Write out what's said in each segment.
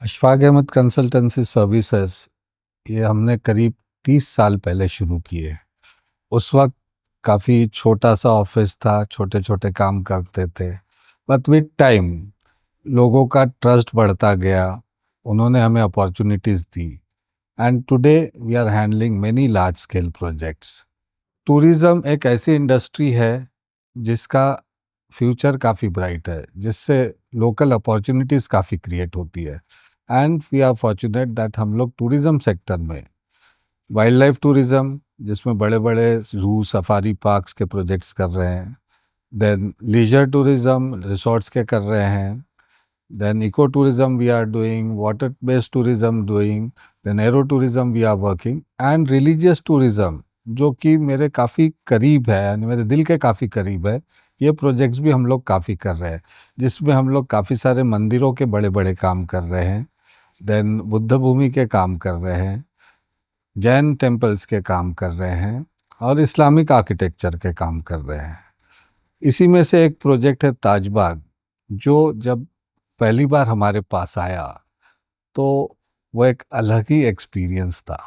Ashfaq Ahmad consultancy services ये हमने करीब 30 साल पहले शुरू किए। उस वक्त काफ़ी छोटा सा ऑफिस था, छोटे छोटे काम करते थे। बट विद टाइम लोगों का ट्रस्ट बढ़ता गया, उन्होंने हमें अपॉर्चुनिटीज़ दी and today we are handling many large scale projects. Tourism एक ऐसी इंडस्ट्री है जिसका फ्यूचर काफ़ी ब्राइट है, जिससे लोकल अपॉर्चुनिटीज़ काफ़ी क्रिएट होती है। And we are fortunate that हम लोग टूरिज़्म सेक्टर में वाइल्ड लाइफ टूरिज़्म, जिसमें बड़े बड़े जू सफारी पार्क्स के प्रोजेक्ट्स कर रहे हैं, देन लीजर टूरिज़्म रिसोर्ट्स के कर रहे हैं, then eco tourism we are doing, water based tourism doing, then aero tourism we are working, and religious tourism जो कि मेरे काफ़ी करीब है, यानी मेरे दिल के काफ़ी करीब है। ये प्रोजेक्ट्स भी हम लोग काफ़ी कर रहे हैं, जिसमें हम लोग काफ़ी सारे मंदिरों के बड़े बड़े काम कर रहे हैं, देन बुद्ध भूमि के काम कर रहे हैं, जैन टेम्पल्स के काम कर रहे हैं, और इस्लामिक आर्किटेक्चर के काम कर रहे हैं। इसी में से एक प्रोजेक्ट है ताजबाग, जो जब पहली बार हमारे पास आया तो वो एक अलग ही एक्सपीरियंस था।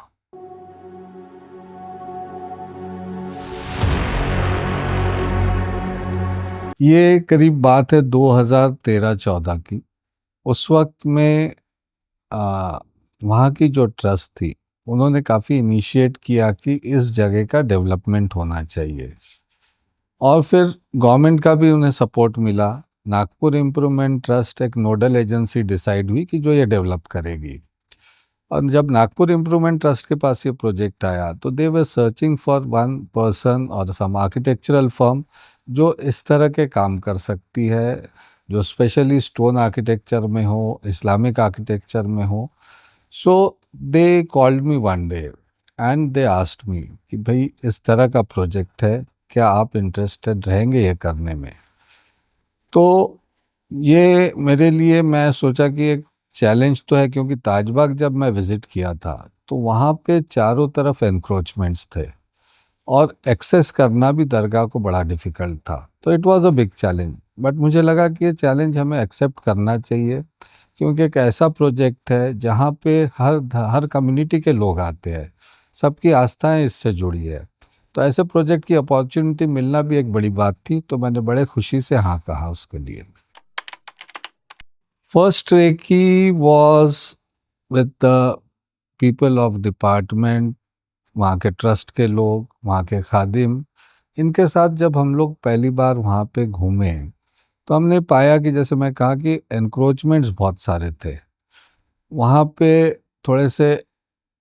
ये करीब बात है 2013-14 की। उस वक्त में आ, वहाँ की जो ट्रस्ट थी, उन्होंने काफ़ी इनिशिएट किया कि इस जगह का डेवलपमेंट होना चाहिए, और फिर गवर्नमेंट का भी उन्हें सपोर्ट मिला। नागपुर इम्प्रूवमेंट ट्रस्ट एक नोडल एजेंसी डिसाइड हुई कि जो ये डेवलप करेगी। और जब नागपुर इम्प्रूवमेंट ट्रस्ट के पास ये प्रोजेक्ट आया तो they were searching for one person और सम आर्किटेक्चरल फर्म जो इस तरह के काम कर सकती है, जो स्पेशली स्टोन आर्किटेक्चर में हो, इस्लामिक आर्किटेक्चर में हो। So they called me one day and they asked me कि भाई इस तरह का प्रोजेक्ट है, क्या आप इंटरेस्टेड रहेंगे ये करने में। तो ये मेरे लिए, मैं सोचा कि एक चैलेंज तो है, क्योंकि ताजबाग जब मैं विज़िट किया था तो वहाँ पे चारों तरफ एनक्रोचमेंट्स थे और एक्सेस करना भी दरगाह को बड़ा डिफ़िकल्ट था। तो it was a big challenge, but मुझे लगा कि ये चैलेंज हमें एक्सेप्ट करना चाहिए, क्योंकि एक ऐसा प्रोजेक्ट है जहाँ पे हर कम्युनिटी के लोग आते हैं, सबकी आस्थाएं इससे जुड़ी है। तो ऐसे प्रोजेक्ट की अपॉर्चुनिटी मिलना भी एक बड़ी बात थी, तो मैंने बड़े खुशी से हाँ कहा उसके लिए। First recce was with the people of department, वहाँ के ट्रस्ट के लोग, वहाँ के खादिम। इनके साथ जब हम लोग पहली बार वहाँ पे घूमे तो हमने पाया कि जैसे मैं कहा कि एनक्रोचमेंट्स बहुत सारे थे वहाँ पे। थोड़े से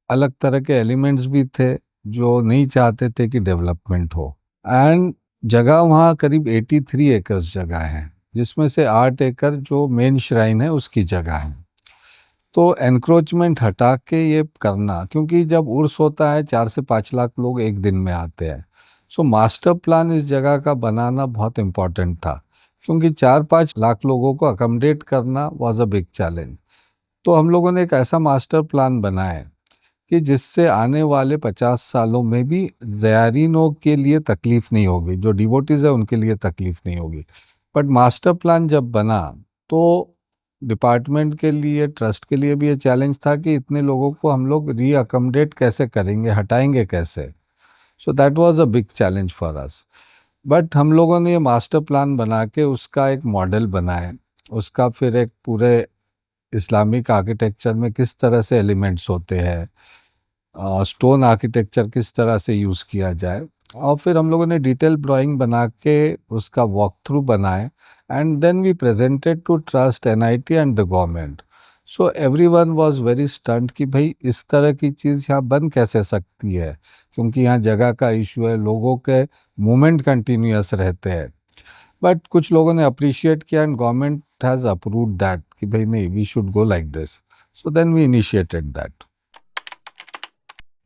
अलग तरह के एलिमेंट्स भी थे जो नहीं चाहते थे कि डेवलपमेंट हो। एंड जगह वहाँ करीब 83 एकर्स जगह है, जिसमें से 8 एकड़ जो मेन श्राइन है उसकी जगह है। तो एनक्रोचमेंट हटा के ये करना, क्योंकि जब उर्स होता है 4 से 5 लाख लोग एक दिन में आते हैं। सो मास्टर प्लान इस जगह का बनाना बहुत इम्पोर्टेंट था, क्योंकि 4-5 लाख लोगों को अकोमोडेट करना वॉज अ बिग चैलेंज। तो हम लोगों ने एक ऐसा मास्टर प्लान बनाया कि जिससे आने वाले 50 सालों में भी ज़ायरीनों के लिए तकलीफ नहीं होगी, जो डिवोटीज़ है उनके लिए तकलीफ नहीं होगी। बट मास्टर प्लान जब बना तो डिपार्टमेंट के लिए, ट्रस्ट के लिए भी ये चैलेंज था कि इतने लोगों को हम लोग रीअकोमोडेट कैसे करेंगे, हटाएंगे कैसे। So that was a big challenge for us. But हम लोगों ने ये मास्टर प्लान बना के उसका एक मॉडल बनाया, उसका फिर एक पूरे इस्लामिक आर्किटेक्चर में किस तरह से एलिमेंट्स होते हैं, स्टोन आर्किटेक्चर किस तरह से यूज़ किया जाए, और फिर हम लोगों ने डिटेल ड्राइंग बना के उसका वॉक थ्रू बनाए। And then we presented to trust, NIT and the government. So everyone was very stunned कि भाई इस तरह की चीज़ यहाँ बन कैसे सकती है, क्योंकि यहाँ जगह का इशू है, लोगों के मूवमेंट कंटिन्यूअस रहते हैं। बट कुछ लोगों ने अप्रिशिएट किया and government has approved that कि भाई नहीं, we should go like this. So then we initiated that.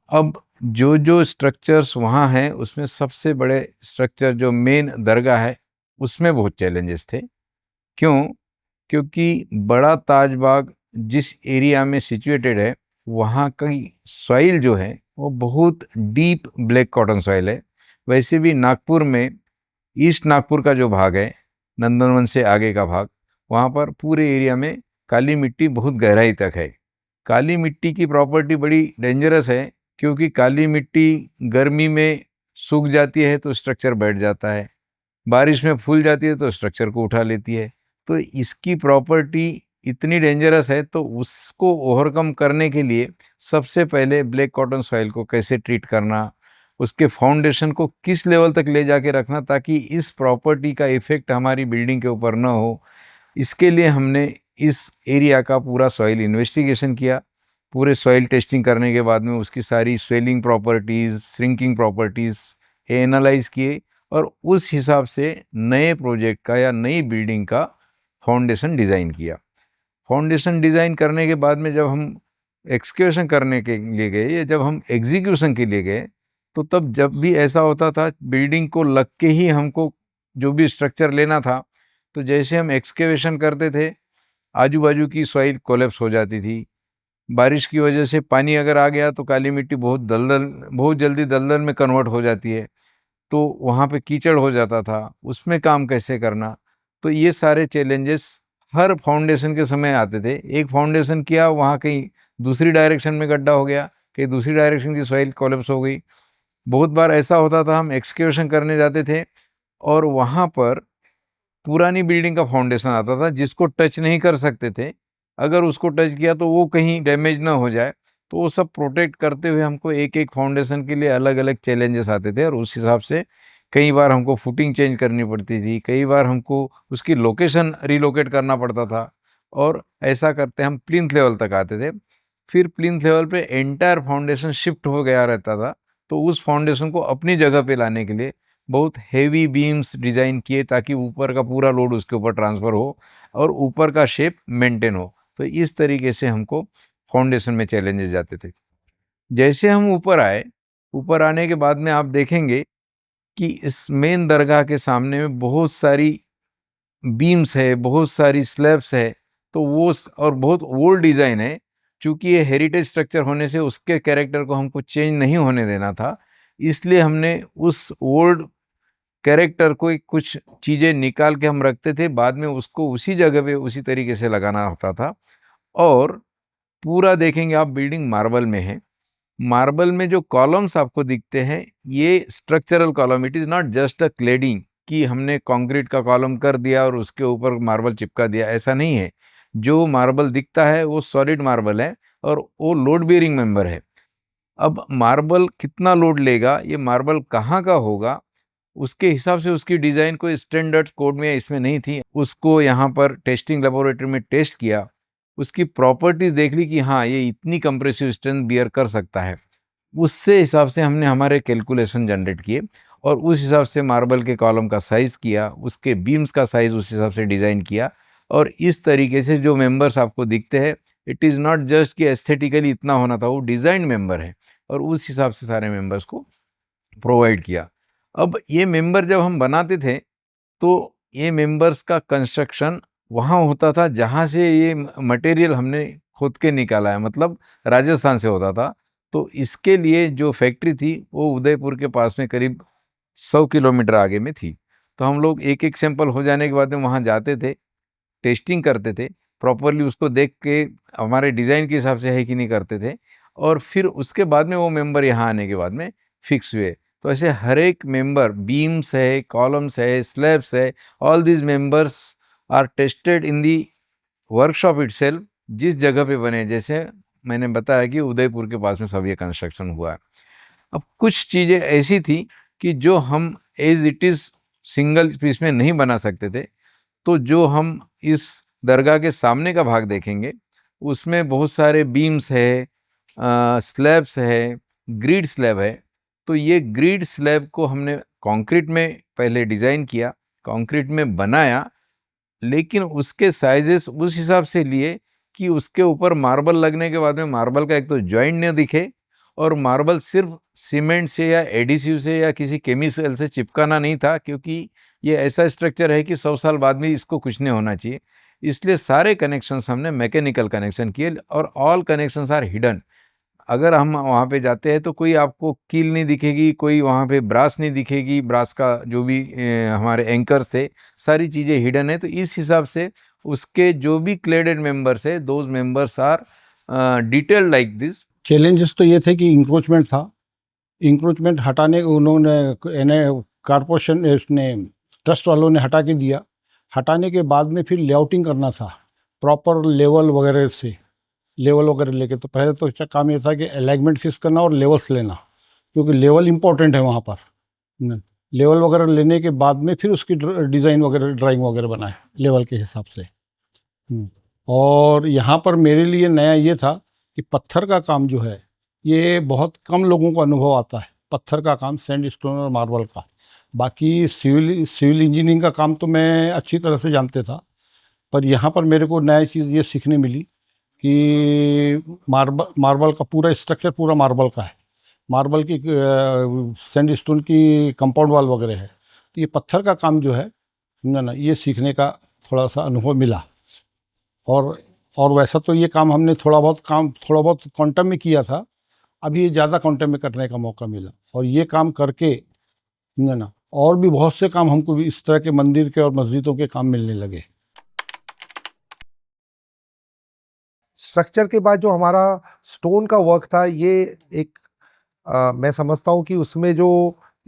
अब जो जो स्ट्रक्चर्स वहाँ हैं उसमें सबसे बड़े स्ट्रक्चर जो मेन दरगाह है उसमें बहुत चैलेंजेस थे। क्यों? क्योंकि बड़ा ताज बाग जिस एरिया में सिचुएटेड है वहाँ की सॉइल जो है वो बहुत डीप ब्लैक कॉटन सॉइल है। वैसे भी नागपुर में ईस्ट नागपुर का जो भाग है, नंदनवन से आगे का भाग, वहाँ पर पूरे एरिया में काली मिट्टी बहुत गहराई तक है। काली मिट्टी की प्रॉपर्टी बड़ी डेंजरस है, क्योंकि काली मिट्टी गर्मी में सूख जाती है तो स्ट्रक्चर बैठ जाता है, बारिश में फूल जाती है तो स्ट्रक्चर को उठा लेती है। तो इसकी प्रॉपर्टी इतनी डेंजरस है, तो उसको ओवरकम करने के लिए सबसे पहले ब्लैक कॉटन सॉइल को कैसे ट्रीट करना, उसके फाउंडेशन को किस लेवल तक ले जाके रखना ताकि इस प्रॉपर्टी का इफेक्ट हमारी बिल्डिंग के ऊपर न हो, इसके लिए हमने इस एरिया का पूरा सॉइल इन्वेस्टिगेशन किया। पूरे सॉइल टेस्टिंग करने के बाद में उसकी सारी swelling properties, shrinking properties analyse किए, और उस हिसाब से नए प्रोजेक्ट का या नई बिल्डिंग का फाउंडेशन डिज़ाइन किया। फाउंडेशन डिज़ाइन करने के बाद में जब हम एक्सकेवेशन करने के लिए गए या जब हम एग्जीक्यूशन के लिए गए, तो तब जब भी ऐसा होता था बिल्डिंग को लग के ही हमको जो भी स्ट्रक्चर लेना था, तो जैसे हम एक्सकेवेशन करते थे आजू बाजू की सॉइल कोलैप्स हो जाती थी। बारिश की वजह से पानी अगर आ गया तो काली मिट्टी बहुत जल्दी दलदल में कन्वर्ट हो जाती है, तो वहाँ पे कीचड़ हो जाता था, उसमें काम कैसे करना। तो ये सारे चैलेंजेस हर फाउंडेशन के समय आते थे। एक फाउंडेशन किया, वहाँ कहीं दूसरी डायरेक्शन में गड्ढा हो गया, कहीं दूसरी डायरेक्शन की सॉइल कोलैप्स हो गई। बहुत बार ऐसा होता था हम एक्सकेवेशन करने जाते थे और वहाँ पर पुरानी बिल्डिंग का फाउंडेशन आता था जिसको टच नहीं कर सकते थे। अगर उसको टच किया तो वो कहीं डैमेज ना हो जाए, तो वो सब प्रोटेक्ट करते हुए हमको एक-एक फाउंडेशन के लिए अलग-अलग चैलेंजेस आते थे, और उस हिसाब से कई बार हमको फुटिंग चेंज करनी पड़ती थी, कई बार हमको उसकी लोकेशन रिलोकेट करना पड़ता था, और ऐसा करते हम प्लिंथ लेवल तक आते थे। फिर प्लिंथ लेवल पे एंटायर फाउंडेशन शिफ्ट हो गया रहता था, तो उस फाउंडेशन को अपनी जगह पे लाने के लिए बहुत हेवी बीम्स डिज़ाइन किए ताकि ऊपर का पूरा लोड उसके ऊपर ट्रांसफ़र हो और ऊपर का शेप मेंटेन हो। तो इस तरीके से हमको फाउंडेशन में चैलेंजेस जाते थे। जैसे हम ऊपर आए, ऊपर आने के बाद में आप देखेंगे कि इस मेन दरगाह के सामने में बहुत सारी बीम्स है, बहुत सारी स्लैब्स है, तो वो और बहुत ओल्ड डिज़ाइन है। चूँकि ये हेरिटेज स्ट्रक्चर होने से उसके कैरेक्टर को हमको चेंज नहीं होने देना था, इसलिए हमने उस ओल्ड कैरेक्टर को कुछ चीज़ें निकाल के हम रखते थे, बाद में उसको उसी जगह पे उसी तरीके से लगाना होता था। और पूरा देखेंगे आप बिल्डिंग मार्बल में है। मार्बल में जो कॉलम्स आपको दिखते हैं, ये structural column, it is not just a cladding कि हमने कंक्रीट का कॉलम कर दिया और उसके ऊपर मार्बल चिपका दिया, ऐसा नहीं है। जो मार्बल दिखता है वो सॉलिड मार्बल है और वो लोड बेयरिंग मेंबर है। अब मार्बल कितना लोड लेगा, ये मार्बल कहाँ का होगा, उसके हिसाब से उसकी डिज़ाइन कोई स्टैंडर्ड कोड में इसमें नहीं थी। उसको यहाँ पर टेस्टिंग लैबोरेटरी में टेस्ट किया, उसकी प्रॉपर्टीज़ देख ली कि हाँ, ये इतनी कंप्रेसिव स्ट्रेंथ बियर कर सकता है। उससे हिसाब से हमने हमारे कैलकुलेशन जनरेट किए और उस हिसाब से मार्बल के कॉलम का साइज़ किया, उसके बीम्स का साइज़ उस हिसाब से डिज़ाइन किया, और इस तरीके से जो मेंबर्स आपको दिखते हैं, इट इज़ नॉट जस्ट कि एस्थेटिकली इतना होना था, वो डिज़ाइन मेंबर है, और उस हिसाब से सारे मेंबर्स को प्रोवाइड किया। अब ये मेंबर जब हम बनाते थे, तो ये मेंबर्स का कंस्ट्रक्शन वहाँ होता था जहाँ से ये मटेरियल हमने खोद के निकाला है, मतलब राजस्थान से होता था। तो इसके लिए जो फैक्ट्री थी वो उदयपुर के पास में करीब 100 किलोमीटर आगे में थी। तो हम लोग एक-एक सैंपल हो जाने के बाद में वहाँ जाते थे, टेस्टिंग करते थे, प्रॉपरली उसको देख के हमारे डिज़ाइन के हिसाब से है कि नहीं करते थे, और फिर उसके बाद में वो मेंबर यहाँ आने के बाद में फिक्स हुए। तो ऐसे हर एक मेंबर, बीम्स है, कॉलम्स है, स्लैब्स है, all these members are tested in the workshop itself, जिस जगह पे बने। जैसे मैंने बताया कि उदयपुर के पास में सब ये कंस्ट्रक्शन हुआ है। अब कुछ चीज़ें ऐसी थी कि जो हम as it is single piece में नहीं बना सकते थे। तो जो हम इस दरगाह के सामने का भाग देखेंगे, उसमें बहुत सारे बीम्स है, स्लैब्स है, ग्रिड स्लैब है। तो ये ग्रिड स्लैब को हमने कंक्रीट में पहले डिज़ाइन किया, कंक्रीट में बनाया, लेकिन उसके साइज़ेस उस हिसाब से लिए कि उसके ऊपर मार्बल लगने के बाद में मार्बल का एक तो जॉइंट ना दिखे, और मार्बल सिर्फ़ सीमेंट से या एडहेसिव से या किसी केमिकल से चिपकाना नहीं था, क्योंकि ये ऐसा स्ट्रक्चर है कि 100 साल बाद भी इसको कुछ नहीं होना चाहिए। इसलिए सारे कनेक्शंस हमने मैकेनिकल कनेक्शन किए, और ऑल कनेक्शंस आर हिडन। अगर हम वहाँ पे जाते हैं तो कोई आपको कील नहीं दिखेगी, कोई वहाँ पे ब्रास नहीं दिखेगी, ब्रास का जो भी हमारे एंकर्स थे, सारी चीज़ें हिडन है। तो इस हिसाब से उसके जो भी क्लेडेड मेंबर्स है, those members are detailed like this. Challenges तो ये थे कि इंक्रोचमेंट था, इंक्रोचमेंट हटाने उन्होंने कारपोरेशन इसने ट्रस्ट वालों ने हटा के दिया। हटाने के बाद में फिर लेआउटिंग करना था प्रॉपर लेवल वगैरह से, लेवल वगैरह लेके। तो पहले तो इसका काम ये था कि अलाइनमेंट फिक्स करना और लेवल्स लेना, क्योंकि लेवल इंपॉर्टेंट है वहाँ पर। लेवल वगैरह लेने के बाद में फिर उसकी डिज़ाइन वगैरह ड्राइंग वगैरह बनाए लेवल के हिसाब से। और यहाँ पर मेरे लिए नया ये था कि पत्थर का काम जो है ये बहुत कम लोगों को अनुभव आता है, पत्थर का काम, सैंड स्टोन और मार्बल का। बाकी सिविल इंजीनियरिंग का काम तो मैं अच्छी तरह से जानते था, पर यहाँ पर मेरे को नया चीज़ ये सीखने मिली कि मार्बल का पूरा स्ट्रक्चर पूरा मार्बल का है, मार्बल की सैंड स्टोन की कंपाउंड वॉल वगैरह है। तो ये पत्थर का काम जो है ना, ये सीखने का थोड़ा सा अनुभव मिला। और वैसा तो ये काम हमने थोड़ा बहुत क्वांटम में किया था, अभी ये ज़्यादा क्वांटम में करने का मौका मिला। और ये काम करके ना और भी बहुत से काम हमको भी इस तरह के मंदिर के और मस्जिदों के काम मिलने लगे। स्ट्रक्चर के बाद जो हमारा स्टोन का वर्क था, ये एक मैं समझता हूँ कि उसमें जो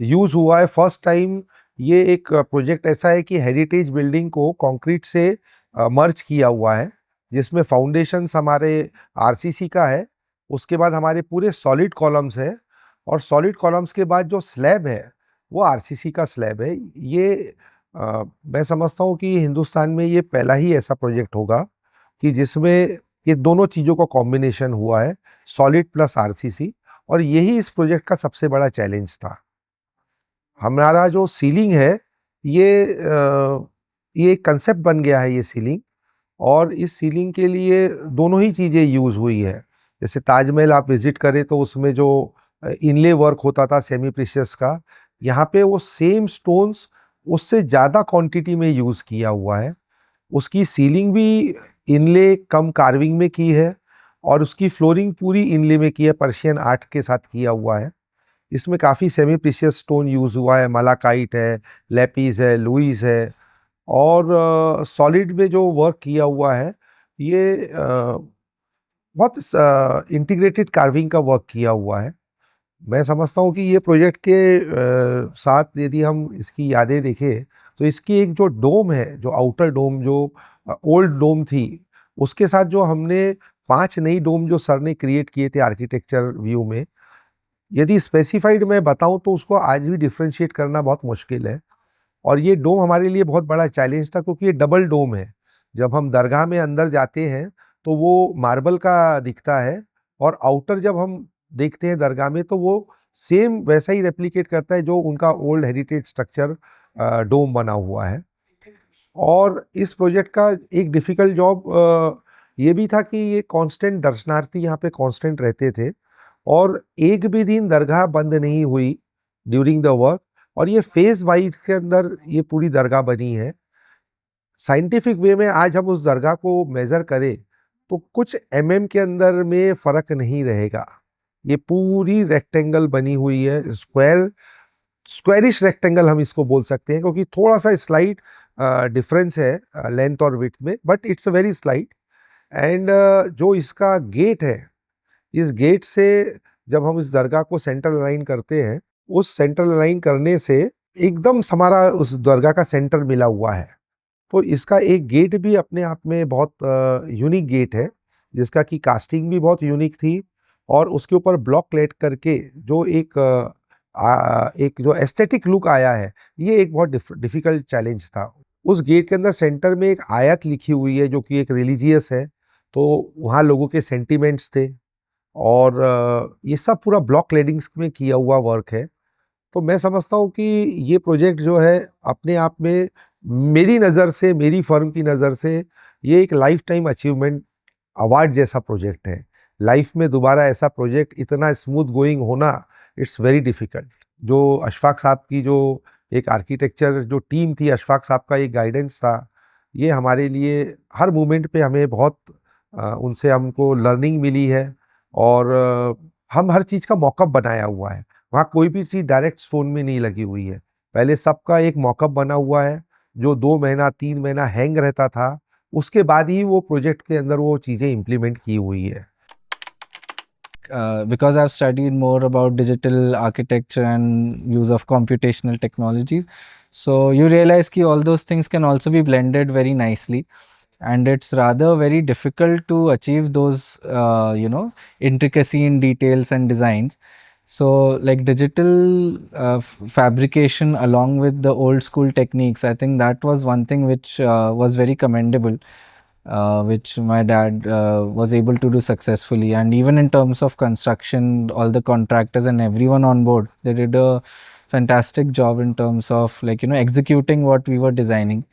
यूज़ हुआ है फर्स्ट टाइम, ये एक प्रोजेक्ट ऐसा है कि हेरिटेज बिल्डिंग को कंक्रीट से मर्ज किया हुआ है, जिसमें फाउंडेशंस हमारे आरसीसी का है, उसके बाद हमारे पूरे सॉलिड कॉलम्स है, और सॉलिड कॉलम्स के बाद जो स्लैब है वो आरसीसी का स्लैब है। ये मैं समझता हूँ कि हिंदुस्तान में ये पहला ही ऐसा प्रोजेक्ट होगा कि जिसमें ये दोनों चीज़ों का कॉम्बिनेशन हुआ है, सॉलिड प्लस आरसीसी। और यही इस प्रोजेक्ट का सबसे बड़ा चैलेंज था। हमारा जो सीलिंग है ये एक कंसेप्ट बन गया है ये सीलिंग, और इस सीलिंग के लिए दोनों ही चीज़ें यूज़ हुई है। जैसे ताजमहल आप विजिट करें तो उसमें जो इनले वर्क होता था सेमी प्रीशियस का, यहाँ पे वो सेम स्टोन्स उससे ज़्यादा क्वांटिटी में यूज़ किया हुआ है। उसकी सीलिंग भी इनले कम कार्विंग में की है, और उसकी फ्लोरिंग पूरी इनले में की है, पर्शियन आर्ट के साथ किया हुआ है। इसमें काफ़ी सेमी प्रीशियस स्टोन यूज़ हुआ है, मलाकाइट है, लेपिस है, लुइस है, और सॉलिड में जो वर्क किया हुआ है ये बहुत इंटीग्रेटेड कार्विंग का वर्क किया हुआ है। मैं समझता हूँ कि ये प्रोजेक्ट के साथ यदि हम इसकी यादें देखें तो इसकी एक जो डोम है, जो आउटर डोम, जो ओल्ड डोम थी, उसके साथ जो हमने 5 नई डोम जो सर ने क्रिएट किए थे आर्किटेक्चर व्यू में, यदि स्पेसिफाइड मैं बताऊं तो उसको आज भी डिफ्रेंशिएट करना बहुत मुश्किल है। और ये डोम हमारे लिए बहुत बड़ा चैलेंज था, क्योंकि ये डबल डोम है। जब हम दरगाह में अंदर जाते हैं तो वो मार्बल का दिखता है, और आउटर जब हम देखते हैं दरगाह में तो वो सेम वैसा ही रेप्लिकेट करता है जो उनका ओल्ड हेरिटेज स्ट्रक्चर डोम बना हुआ है। और इस प्रोजेक्ट का एक डिफ़िकल्ट जॉब ये भी था कि ये कांस्टेंट दर्शनार्थी यहाँ पे कांस्टेंट रहते थे, और एक भी दिन दरगाह बंद नहीं हुई ड्यूरिंग द वर्क। और ये फेज़ वाइज के अंदर ये पूरी दरगाह बनी है। साइंटिफिक वे में आज हम उस दरगाह को मेज़र करें तो कुछ के अंदर में फ़र्क नहीं रहेगा। ये पूरी रेक्टेंगल बनी हुई है, स्क्वेरिश रेक्टेंगल हम इसको बोल सकते हैं, क्योंकि थोड़ा सा स्लाइट डिफरेंस है लेंथ और विड्थ में, but it's a very slight. And जो इसका गेट है, इस गेट से जब हम इस दरगाह को सेंटर अलाइन करते हैं, उस सेंटर अलाइन करने से एकदम हमारा उस दरगाह का सेंटर मिला हुआ है। तो इसका एक गेट भी अपने आप में बहुत यूनिक गेट है, जिसका कि कास्टिंग भी बहुत यूनिक थी, और उसके ऊपर ब्लॉक लेट करके जो एक जो एस्थेटिक लुक आया है, ये एक बहुत डिफिकल्ट चैलेंज था। उस गेट के अंदर सेंटर में एक आयत लिखी हुई है जो कि एक रिलीजियस है, तो वहाँ लोगों के सेंटिमेंट्स थे, और ये सब पूरा ब्लॉक क्लेडिंग्स में किया हुआ वर्क है। तो मैं समझता हूँ कि ये प्रोजेक्ट जो है अपने आप में, मेरी नज़र से, मेरी फर्म की नज़र से, ये एक लाइफ टाइम अचीवमेंट अवार्ड जैसा प्रोजेक्ट है। लाइफ में दोबारा ऐसा प्रोजेक्ट इतना स्मूथ गोइंग होना, इट्स वेरी डिफ़िकल्ट। जो अशफाक साहब की जो एक आर्किटेक्चर जो टीम थी, अशफाक साहब का एक गाइडेंस था, ये हमारे लिए हर मोमेंट पे हमें बहुत उनसे हमको लर्निंग मिली है, और हम हर चीज़ का मॉकअप बनाया हुआ है। वहाँ कोई भी चीज़ डायरेक्ट स्टोन में नहीं लगी हुई है, पहले सबका एक मॉकअप बना हुआ है जो 2 महीना 3 महीना हैंग रहता था, उसके बाद ही वो प्रोजेक्ट के अंदर वो चीज़ें इम्प्लीमेंट की हुई है। Because I've studied more about digital architecture and use of computational technologies, so you realize that all those things can also be blended very nicely, and it's rather very difficult to achieve those intricacy in details and designs. So like digital fabrication along with the old school techniques, I think that was one thing which was very commendable, which my dad was able to do successfully. And even in terms of construction, all the contractors and everyone on board, they did a fantastic job in terms of executing what we were designing,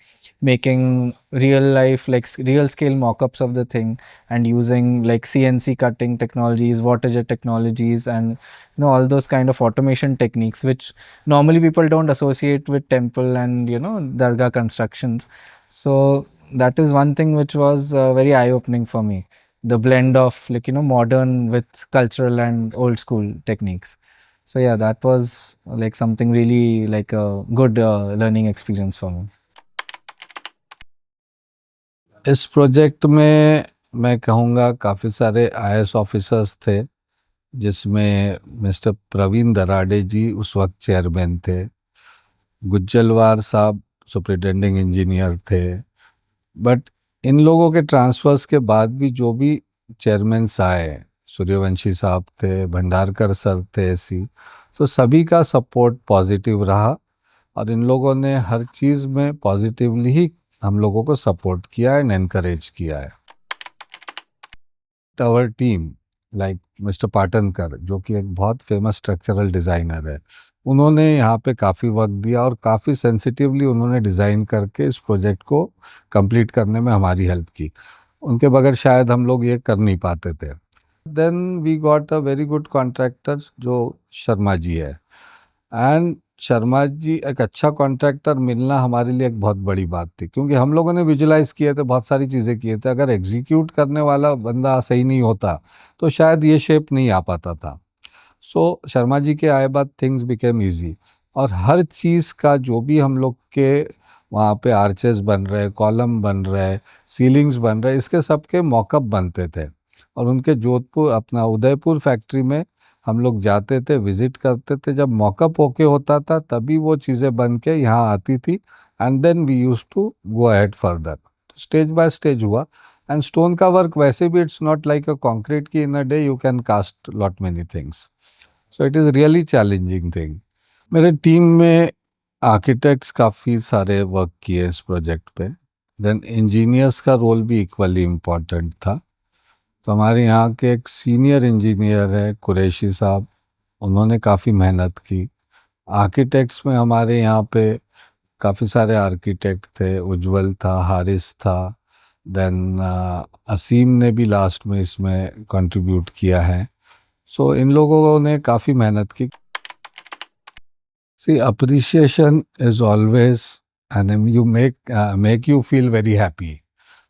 making real life real scale mock-ups of the thing, and using like CNC cutting technologies, water jet technologies, and all those kind of automation techniques which normally people don't associate with temple and dargah constructions. So that is one thing which was very eye opening for me, the blend of modern with cultural and old school techniques. So yeah, that was like something really like a good learning experience for me. इस project में मैं कहूँगा काफ़ी सारे IAS officers थे, जिसमें mister Praveen Darade जी उस वक्त चेयरमैन थे, गुज्जलवार साहब सुपरिटेंडिंग इंजीनियर थे। बट इन लोगों के ट्रांसफर्स के बाद भी जो भी चेयरमैन्स आए, सूर्यवंशी साहब थे, भंडारकर सर थे, ऐसी तो सभी का सपोर्ट पॉजिटिव रहा और इन लोगों ने हर चीज़ में पॉजिटिवली ही हम लोगों को सपोर्ट किया एंड एनकरेज किया है। Our team like mister Patankar, जो कि एक बहुत फेमस स्ट्रक्चरल डिज़ाइनर है, उन्होंने यहाँ पे काफ़ी वक्त दिया और काफ़ी सेंसिटिवली उन्होंने डिज़ाइन करके इस प्रोजेक्ट को कंप्लीट करने में हमारी हेल्प की। उनके बगैर शायद हम लोग ये कर नहीं पाते थे। Then we got a very good contractor जो शर्मा जी है, एंड शर्मा जी एक अच्छा कॉन्ट्रैक्टर मिलना हमारे लिए एक बहुत बड़ी बात थी, क्योंकि हम लोगों ने विजुलाइज किए थे, बहुत सारी चीज़ें किए थे। अगर एग्जीक्यूट करने वाला बंदा सही नहीं होता तो शायद ये शेप नहीं आ पाता था। सो शर्मा जी के आए बाद थिंग्स बिकेम ईजी, और हर चीज़ का जो भी हम लोग के वहाँ पे आर्चेस बन रहे, कॉलम बन रहे, सीलिंग्स बन रहे, इसके सब के मॉकअप बनते थे। और उनके जोधपुर अपना उदयपुर फैक्ट्री में हम लोग जाते थे, विज़िट करते थे। जब मॉकअप ओके होता था तभी वो चीज़ें बन के यहाँ आती थी, and then we use to go ahead further. Stage by stage हुआ। एंड स्टोन का वर्क वैसे भी it's not like a concrete की in a day you can cast lot many things, so it is really challenging thing. मेरे team में architects काफ़ी सारे work किए इस प्रोजेक्ट पे। देन इंजीनियर्स का रोल भी इक्वली इम्पॉर्टेंट था। तो हमारे यहाँ के एक सीनियर इंजीनियर है कुरैशी साहब, उन्होंने काफ़ी मेहनत की। आर्किटेक्ट्स में हमारे यहाँ पे काफ़ी सारे आर्किटेक्ट थे, उज्जवल था, हारिस था, देन असीम ने भी लास्ट में इसमें कंट्रीब्यूट किया है। सो इन लोगों ने काफ़ी मेहनत की। See appreciation is always and you make you feel very happy,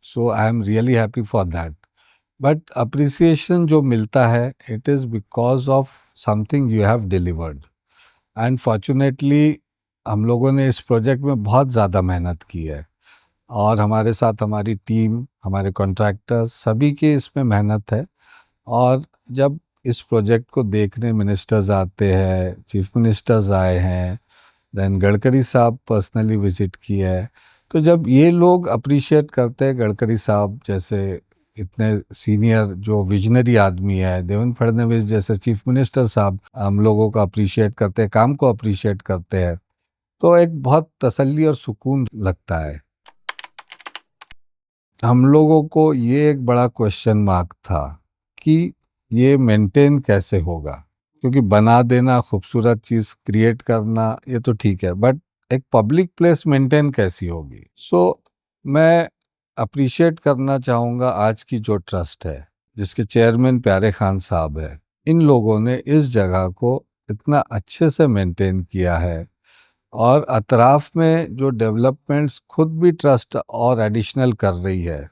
so I am really happy for that. But appreciation जो मिलता है it is because of something you have delivered, and fortunately हम लोगों ने इस प्रोजेक्ट में बहुत ज़्यादा मेहनत की है, और हमारे साथ हमारी टीम, हमारे कॉन्ट्रैक्टर्स, सभी की इसमें मेहनत है। और जब इस प्रोजेक्ट को देखने मिनिस्टर्स आते हैं, चीफ मिनिस्टर्स आए हैं, देन गडकरी साहब पर्सनली विजिट किया है, तो जब ये लोग अप्रिशिएट करते हैं, गडकरी साहब जैसे इतने सीनियर जो विजनरी आदमी है, देवेंद्र फडणवीस जैसे चीफ मिनिस्टर साहब हम लोगों को अप्रिशिएट करते हैं, काम को अप्रिशिएट करते हैं, तो एक बहुत तसल्ली और सुकून लगता है। हम लोगों को ये एक बड़ा क्वेश्चन मार्क था कि ये मेंटेन कैसे होगा, क्योंकि बना देना, खूबसूरत चीज़ क्रिएट करना ये तो ठीक है, बट एक पब्लिक प्लेस मेंटेन कैसी होगी। सो मैं अप्रिशिएट करना चाहूँगा आज की जो ट्रस्ट है, जिसके चेयरमैन प्यारे खान साहब है, इन लोगों ने इस जगह को इतना अच्छे से मेंटेन किया है, और अतराफ में जो डेवलपमेंट्स खुद भी ट्रस्ट और एडिशनल कर रही है,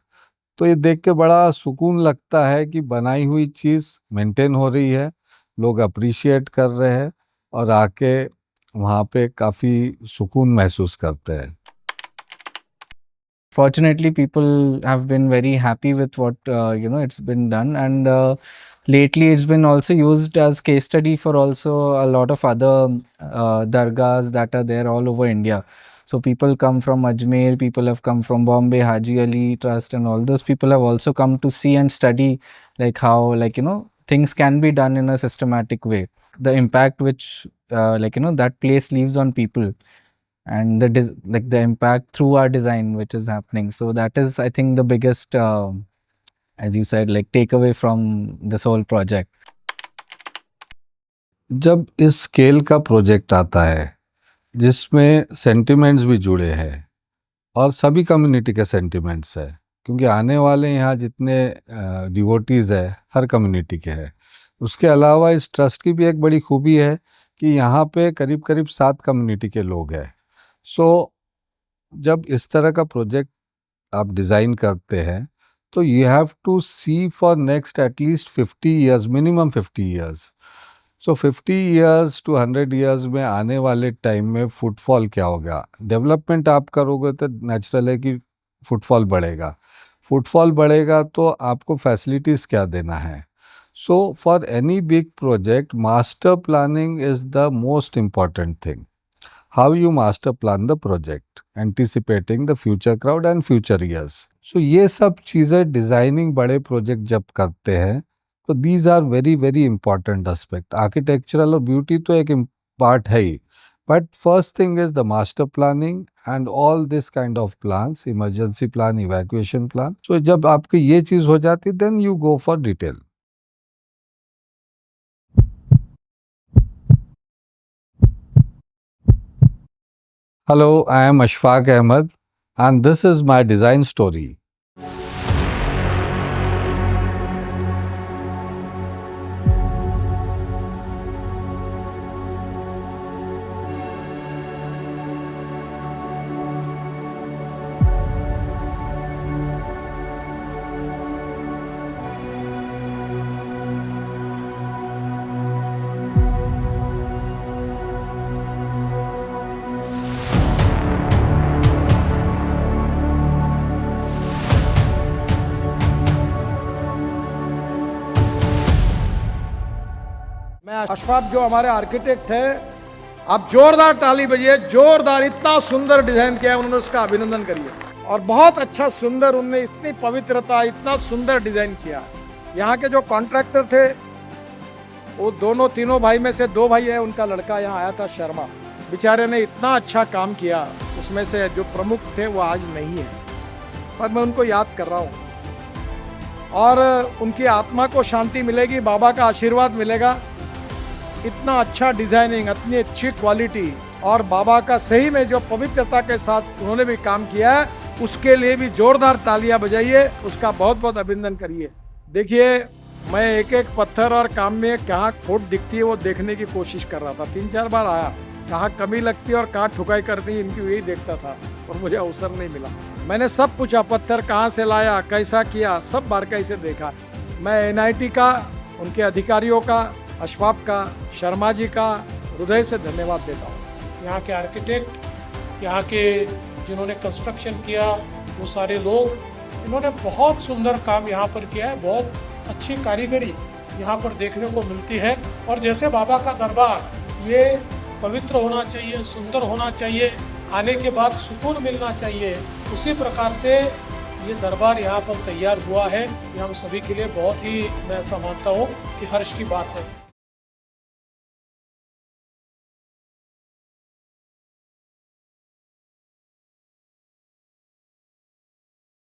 तो ये देख के बड़ा सुकून लगता है कि बनाई हुई चीज़ मेंटेन हो रही है, लोग अप्रिशिएट कर रहे हैं, और आके वहाँ पे काफ़ी सुकून महसूस करते हैं। fortunately people have been very happy with what it's been done, and lately it's been also used as case study for also a lot of other dargahs that are there all over India. So people come from Ajmer, people have come from Bombay, Haji Ali Trust, and all those people have also come to see and study like how things can be done in a systematic way. The impact which that place leaves on people, and the impact through our design which is happening. So that is, I think, the biggest as you said, like takeaway from this whole project. जब इस scale का project आता है जिसमें sentiments भी जुड़े हैं और सभी कम्युनिटी के सेंटिमेंट्स है, क्योंकि आने वाले यहाँ जितने डिवोटीज है हर कम्युनिटी के हैं। उसके अलावा इस ट्रस्ट की भी एक बड़ी खूबी है कि यहाँ पे करीब करीब 7 कम्युनिटी के लोग हैं। सो जब इस तरह का प्रोजेक्ट आप डिज़ाइन करते हैं तो you have to see for next at least 50 years, minimum 50 years. So 50 years to 100 years में आने वाले टाइम में फुटफॉल क्या होगा। डेवलपमेंट आप करोगे तो नेचुरल है कि फुटफॉल बढ़ेगा। फुटफॉल बढ़ेगा तो आपको फैसिलिटीज़ क्या देना है। So for any big project master planning is the most important thing. How you master plan the project anticipating the future crowd and future years. So ये सब चीज़ें डिज़ाइनिंग बड़े प्रोजेक्ट जब करते हैं तो these are very very important aspect. Architectural और beauty तो एक पार्ट है ही, but first thing is the master planning and all this kind of plans, emergency plan, evacuation plan. So जब आपकी ये चीज़ हो जाती then you go for detail. Hello, I am Ashfaq Ahmed and this is my design story. मैं अशफाक जो हमारे architect है, आप जोरदार ताली बजिए, जोरदार। इतना सुंदर डिजाइन किया है उन्होंने, उसका अभिनंदन करिए। और बहुत अच्छा सुंदर, उनने इतनी पवित्रता, इतना सुंदर डिजाइन किया। यहाँ के जो कॉन्ट्रैक्टर थे वो तीनों भाई में से 2 भाई है, उनका लड़का यहाँ आया था शर्मा, बेचारे ने इतना अच्छा काम किया। उसमें से जो प्रमुख थे वो आज नहीं है, पर मैं उनको याद कर रहा हूँ और उनकी आत्मा को शांति मिलेगी, बाबा का आशीर्वाद मिलेगा। इतना अच्छा डिज़ाइनिंग, इतनी अच्छी क्वालिटी और बाबा का सही में जो पवित्रता के साथ उन्होंने भी काम किया है, उसके लिए भी जोरदार तालियां बजाइए, उसका बहुत बहुत अभिनंदन करिए। देखिए, मैं एक एक पत्थर और काम में कहाँ खोट दिखती है वो देखने की कोशिश कर रहा था। 3-4 बार आया, कहाँ कमी लगती है और कहाँ ठुकाई करती है, इनकी यही देखता था और मुझे अवसर नहीं मिला। मैंने सब पूछा, पत्थर कहाँ से लाया, कैसा किया, सब बारकाई से देखा। मैं NIT का, उनके अधिकारियों का, अशफाक का, शर्मा जी का हृदय से धन्यवाद देता हूँ। यहाँ के आर्किटेक्ट, यहाँ के जिन्होंने कंस्ट्रक्शन किया, वो सारे लोग, इन्होंने बहुत सुंदर काम यहाँ पर किया है। बहुत अच्छी कारीगरी यहाँ पर देखने को मिलती है। और जैसे बाबा का दरबार, ये पवित्र होना चाहिए, सुंदर होना चाहिए, आने के बाद सुकून मिलना चाहिए, उसी प्रकार से ये दरबार यहाँ पर तैयार हुआ है। ये हम सभी के लिए बहुत ही, मैं ऐसा मानता हूँ कि हर्ष की बात है।